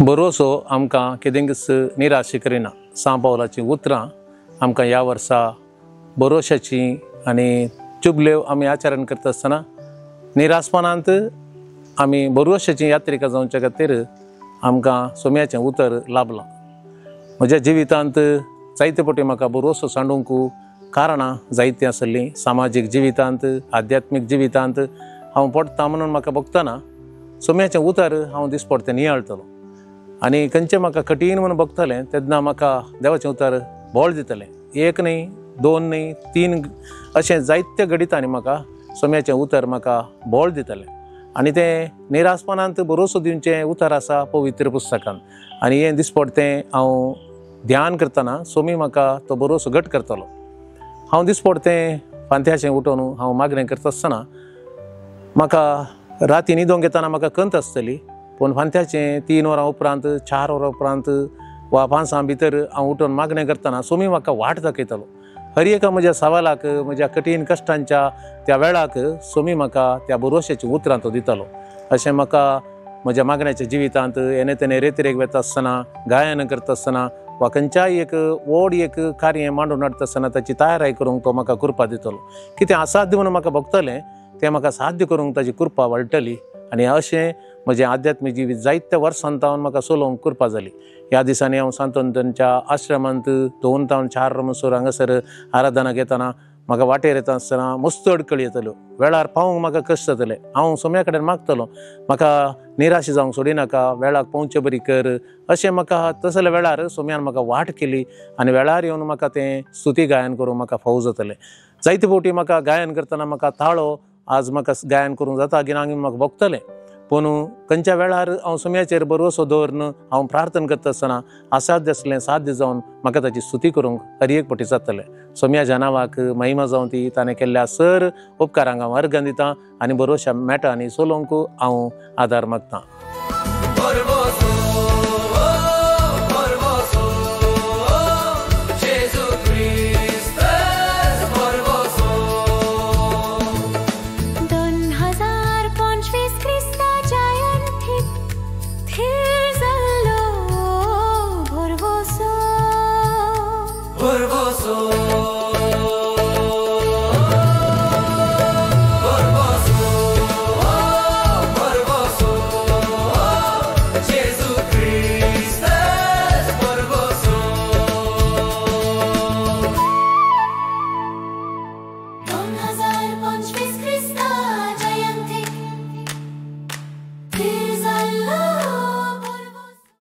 भरोसो आमकां केदेंच निराशे करिना। सांब पावलाची उतरां आमकां ह्या वर्सा भरोशाची आनी चुगल्यो आमी आचरण करता आसतना निराशपणांत आमी भरोशाची यात्रिका जावचे खातीर आमकां सोम्याचें उतर लाभलां। म्हज्या जिवितांत जायते फावटी म्हाका भरोसो सांडूंक कारणां जायतीं आसलीं। सामाजीक जिवितांत, आध्यात्मीक जिवितांत हांव पडटा म्हणून म्हाका बगतना सोम्याचें उतर हांव दिसपडटें नियाळटलो आनी खंयचें म्हाका कठीण म्हणून बगतलें तेन्ना म्हाका देवाचें उतर बोळ दितलें। एक न्ही, दोन न्ही, तीन अशें जायत्या घडितांनी म्हाका सोम्याचें उतर म्हाका बोळ दितलें। आनी तें निराशपणांत भरोसो दिवचें उतर आसा पवित्र पुस्तकांत आनी हें दिसपडटें हांव ध्यान करतना सोमी म्हाका तो भरोसो घट करतलो। हांव दिसपडटें फांत्याचें उठोन हांव मागणें करता आसतना म्हाका राती न्हिदोंक येताना म्हाका कंत आसतली, पूण फांत्याचें 3 वरां उपरांत 4 वरां उपरांत वा 5 भितर हांव उठोन मागणें करतना सोमी म्हाका वाट दाखयतलो। हर एका म्हज्या सवालाक, म्हज्या कठीण कश्टांच्या त्या वेळाक सोमी म्हाका त्या भरोशाची उतरां तो दितलो। अशें म्हाका म्हज्या मागण्याच्या जिवितांत येणे तेणे रेतिरेक वेता आसतना, गायन करता आसतना वा खंयच्याय एक व्हड एक कार्य मांडून हाडटा आसतना ताची तयारी करूंक तो म्हाका कृपा दितलो। कितें असाध्य म्हणून म्हाका बगतलें तें म्हाका साध्य करूंक ताची कृपा वाडटली आनी अशें म्हजें आध्यात्मीक जिवीत जायत्या वर्सांतावन म्हाका चलोवंक कृपा जाली। ह्या दिसांनी हांव सांतोंतांच्या आश्रमांत 2 तावन 4 म्हणसर हांगासर आराधना घेतना म्हाका वाटेर येता आसतना मस्त अडकळी येतल्यो, वेळार पावूंक म्हाका कश्ट जातले। हांव सोम्या कडेन मागतलों म्हाका निराश जावंक सोडिनाका, वेळाक पावचे बरी कर अशें म्हाका तसल्या वेळार सोम्यान म्हाका वाट केली आनी वेळार येवन म्हाका तें स्तुती गायन करूंक म्हाका फावो जातलें। जायते फावटी म्हाका गायन करतना म्हाका ताळो आज म्हाका गायन करूंक जाता गिरांक म्हाका बगतलें, पूण खंयच्या वेळार हांव सोम्याचेर भरोसो दवरून हांव प्रार्थना करता आसतना असाध्य आसलें साध्य जावन म्हाका ताची स्तुती करूंक हर एक फावटी जातलें। सोम्याच्या नांवाक महिमा जावं ती, ताणें केल्ल्या सर उपकारांक हांव अर्घ दितां आनी भरोशा मेळटा आनी चलोवंक हांव आदार मागतां। Por vos